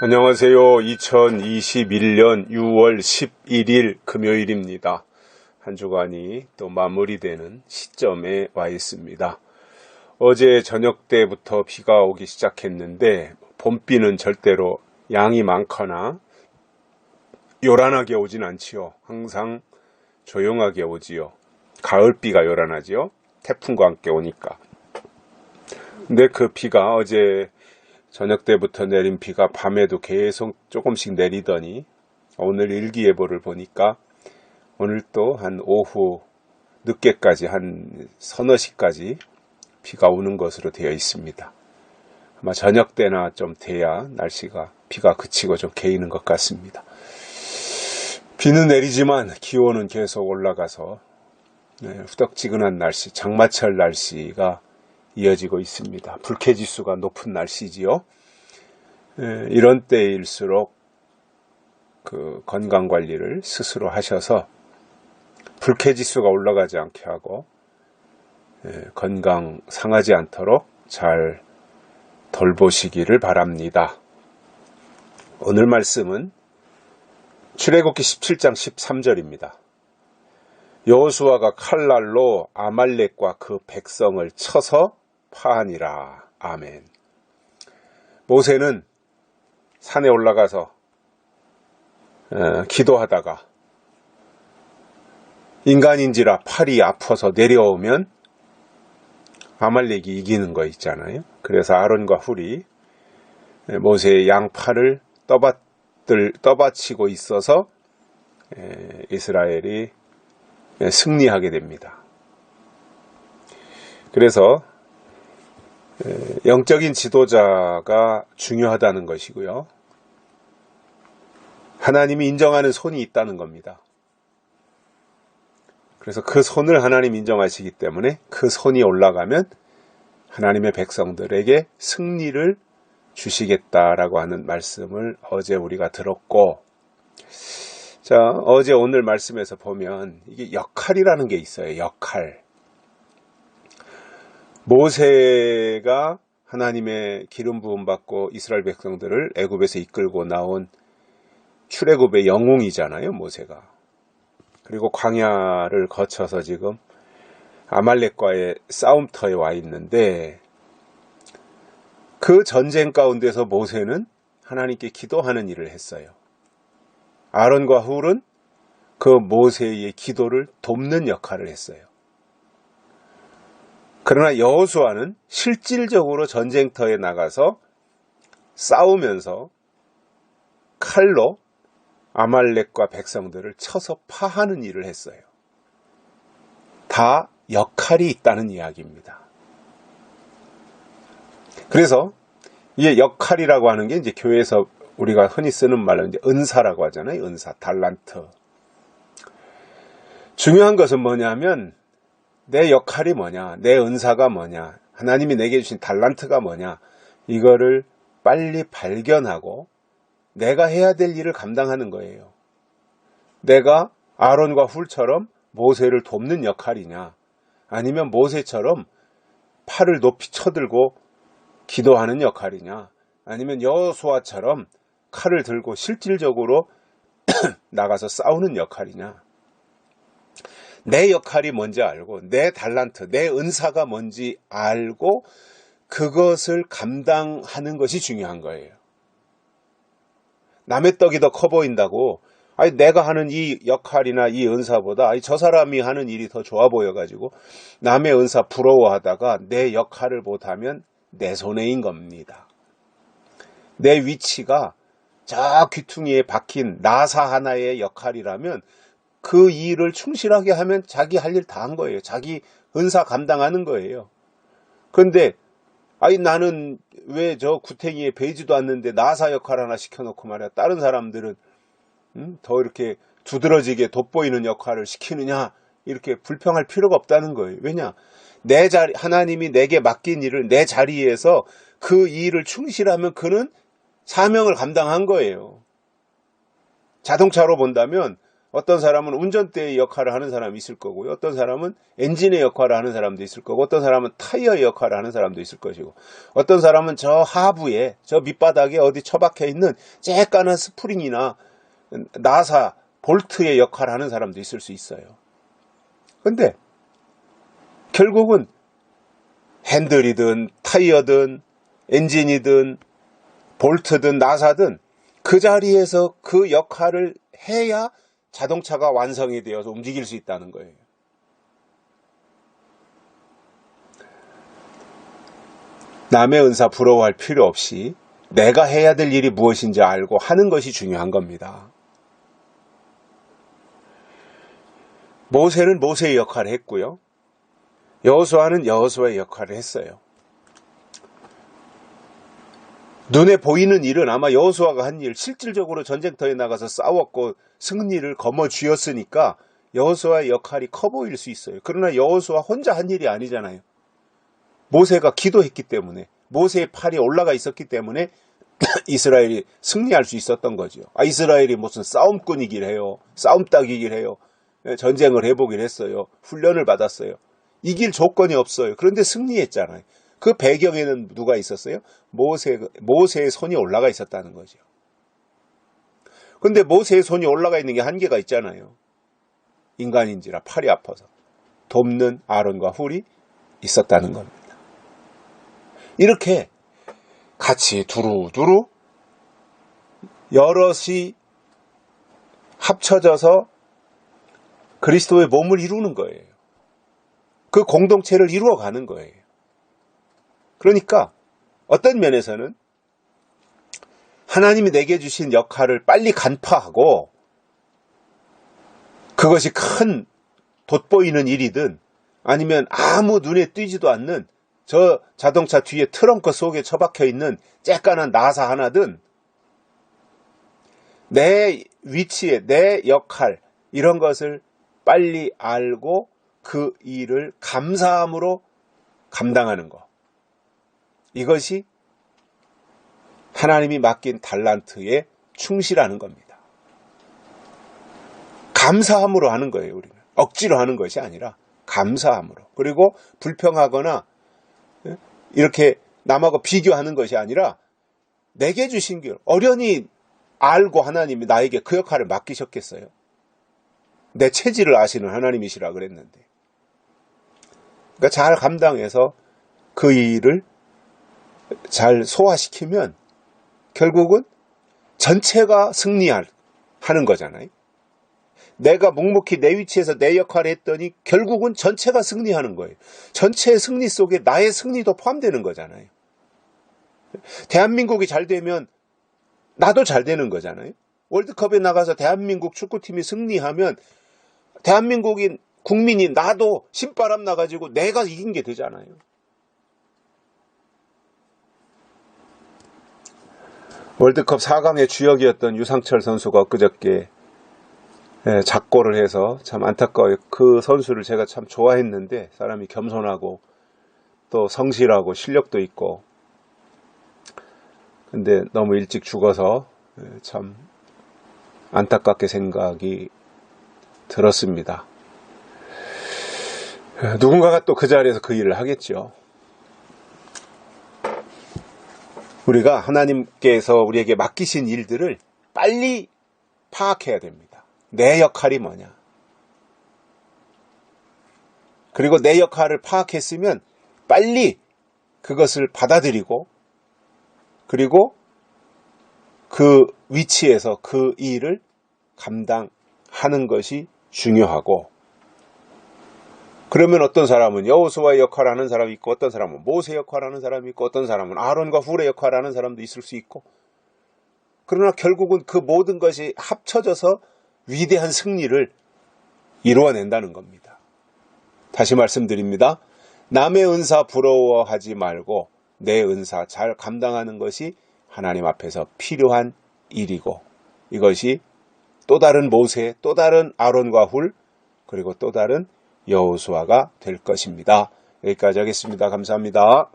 안녕하세요. 2021년 6월 11일 금요일입니다. 한 주간이 또 마무리되는 시점에 와 있습니다. 어제 저녁 때부터 비가 오기 시작했는데 봄비는 절대로 양이 많거나 요란하게 오진 않지요. 항상 조용하게 오지요. 가을비가 요란하지요. 태풍과 함께 오니까. 근데 그 비가 어제 저녁 때부터 내린 비가 밤에도 계속 조금씩 내리더니 오늘 일기예보를 보니까 오늘 또 한 오후 늦게까지 한 서너 시까지 비가 오는 것으로 되어 있습니다. 아마 저녁 때나 좀 돼야 날씨가 비가 그치고 좀 개이는 것 같습니다. 비는 내리지만 기온은 계속 올라가서 후덕지근한 날씨, 장마철 날씨가 이어지고 있습니다. 불쾌지수가 높은 날씨지요. 이런 때일수록 그 건강관리를 스스로 하셔서 불쾌지수가 올라가지 않게 하고 건강 상하지 않도록 잘 돌보시기를 바랍니다. 오늘 말씀은 출애굽기 17장 13절입니다. 여호수아가 칼날로 아말렉과 그 백성을 쳐서 파하니라. 아멘. 모세는 산에 올라가서 기도하다가 인간인지라 팔이 아파서 내려오면 아말렉이 이기는 거 있잖아요. 그래서 아론과 훌이 모세의 양팔을 떠받치고 있어서 이스라엘이 승리하게 됩니다. 그래서 영적인 지도자가 중요하다는 것이고요. 하나님이 인정하는 손이 있다는 겁니다. 그래서 그 손을 하나님 인정하시기 때문에 그 손이 올라가면 하나님의 백성들에게 승리를 주시겠다라고 하는 말씀을 어제 우리가 들었고, 자, 어제 오늘 말씀에서 보면 이게 역할이라는 게 있어요. 역할. 모세가 하나님의 기름 부음 받고 이스라엘 백성들을 애굽에서 이끌고 나온 출애굽의 영웅이잖아요, 모세가. 그리고 광야를 거쳐서 지금 아말렉과의 싸움터에 와 있는데 그 전쟁 가운데서 모세는 하나님께 기도하는 일을 했어요. 아론과 훌은 그 모세의 기도를 돕는 역할을 했어요. 그러나 여호수아는 실질적으로 전쟁터에 나가서 싸우면서 칼로 아말렉과 백성들을 쳐서 파하는 일을 했어요. 다 역할이 있다는 이야기입니다. 그래서 이게 역할이라고 하는 게 이제 교회에서 우리가 흔히 쓰는 말로 이제 은사라고 하잖아요. 은사, 달란트. 중요한 것은 뭐냐면 내 역할이 뭐냐, 내 은사가 뭐냐, 하나님이 내게 주신 달란트가 뭐냐, 이거를 빨리 발견하고 내가 해야 될 일을 감당하는 거예요. 내가 아론과 훌처럼 모세를 돕는 역할이냐, 아니면 모세처럼 팔을 높이 쳐들고 기도하는 역할이냐, 아니면 여호수아처럼 칼을 들고 실질적으로 나가서 싸우는 역할이냐. 내 역할이 뭔지 알고 내 달란트, 내 은사가 뭔지 알고 그것을 감당하는 것이 중요한 거예요. 남의 떡이 더 커 보인다고 내가 하는 이 역할이나 이 은사보다 저 사람이 하는 일이 더 좋아 보여가지고 남의 은사 부러워하다가 내 역할을 못하면 내 손해인 겁니다. 내 위치가 저 귀퉁이에 박힌 나사 하나의 역할이라면 그 일을 충실하게 하면 자기 할 일 다 한 거예요. 자기 은사 감당하는 거예요. 그런데 나는 왜 저 구탱이에 베이지도 않는데 나사 역할 하나 시켜놓고 말이야. 다른 사람들은 더 이렇게 두드러지게 돋보이는 역할을 시키느냐, 이렇게 불평할 필요가 없다는 거예요. 왜냐? 내 자리, 하나님이 내게 맡긴 일을 내 자리에서 그 일을 충실하면 그는 사명을 감당한 거예요. 자동차로 본다면 어떤 사람은 운전대의 역할을 하는 사람이 있을 거고요. 어떤 사람은 엔진의 역할을 하는 사람도 있을 거고, 어떤 사람은 타이어의 역할을 하는 사람도 있을 것이고, 어떤 사람은 저 하부에, 저 밑바닥에 어디 처박혀 있는 쬐까는 스프링이나 나사, 볼트의 역할을 하는 사람도 있을 수 있어요. 근데 결국은 핸들이든 타이어든 엔진이든 볼트든 나사든 그 자리에서 그 역할을 해야 자동차가 완성이 되어서 움직일 수 있다는 거예요. 남의 은사 부러워할 필요 없이 내가 해야 될 일이 무엇인지 알고 하는 것이 중요한 겁니다. 모세는 모세의 역할을 했고요. 여호수아는 여호수아의 역할을 했어요. 눈에 보이는 일은 아마 여호수아가 한 일, 실질적으로 전쟁터에 나가서 싸웠고 승리를 거머쥐었으니까 여호수아의 역할이 커 보일 수 있어요. 그러나 여호수아 혼자 한 일이 아니잖아요. 모세가 기도했기 때문에, 모세의 팔이 올라가 있었기 때문에 이스라엘이 승리할 수 있었던 거죠. 이스라엘이 무슨 싸움꾼이길 해요. 싸움닭이길 해요. 전쟁을 해보긴 했어요. 훈련을 받았어요. 이길 조건이 없어요. 그런데 승리했잖아요. 그 배경에는 누가 있었어요? 모세의 손이 올라가 있었다는 거죠. 근데 모세의 손이 올라가 있는 게 한계가 있잖아요. 인간인지라 팔이 아파서 돕는 아론과 훌이 있었다는 겁니다. 이렇게 같이 두루두루 여럿이 합쳐져서 그리스도의 몸을 이루는 거예요. 그 공동체를 이루어가는 거예요. 그러니까 어떤 면에서는 하나님이 내게 주신 역할을 빨리 간파하고 그것이 큰 돋보이는 일이든 아니면 아무 눈에 띄지도 않는 저 자동차 뒤에 트렁크 속에 처박혀 있는 쬐깐한 나사 하나든 내 위치에 내 역할 이런 것을 빨리 알고 그 일을 감사함으로 감당하는 것. 이것이 하나님이 맡긴 달란트에 충실하는 겁니다. 감사함으로 하는 거예요, 우리는. 억지로 하는 것이 아니라 감사함으로. 그리고 불평하거나 이렇게 남하고 비교하는 것이 아니라 내게 주신 길, 어련히 알고 하나님이 나에게 그 역할을 맡기셨겠어요? 내 체질을 아시는 하나님이시라 그랬는데. 그러니까 잘 감당해서 그 일을 잘 소화시키면 결국은 전체가 승리하는 거잖아요. 내가 묵묵히 내 위치에서 내 역할을 했더니 결국은 전체가 승리하는 거예요. 전체의 승리 속에 나의 승리도 포함되는 거잖아요. 대한민국이 잘 되면 나도 잘 되는 거잖아요. 월드컵에 나가서 대한민국 축구팀이 승리하면 대한민국인 국민이 나도 신바람 나가지고 내가 이긴 게 되잖아요. 월드컵 4강의 주역이었던 유상철 선수가 엊그저께 작고를 해서 참 안타까워요. 그 선수를 제가 참 좋아했는데 사람이 겸손하고 또 성실하고 실력도 있고 근데 너무 일찍 죽어서 참 안타깝게 생각이 들었습니다. 누군가가 또 그 자리에서 그 일을 하겠죠. 우리가 하나님께서 우리에게 맡기신 일들을 빨리 파악해야 됩니다. 내 역할이 뭐냐. 그리고 내 역할을 파악했으면 빨리 그것을 받아들이고 그리고 그 위치에서 그 일을 감당하는 것이 중요하고 그러면 어떤 사람은 여호수아의 역할을 하는 사람이 있고 어떤 사람은 모세 역할을 하는 사람이 있고 어떤 사람은 아론과 훌의 역할을 하는 사람도 있을 수 있고 그러나 결국은 그 모든 것이 합쳐져서 위대한 승리를 이루어낸다는 겁니다. 다시 말씀드립니다. 남의 은사 부러워하지 말고 내 은사 잘 감당하는 것이 하나님 앞에서 필요한 일이고 이것이 또 다른 모세, 또 다른 아론과 훌, 그리고 또 다른 여호수아가 될 것입니다. 여기까지 하겠습니다. 감사합니다.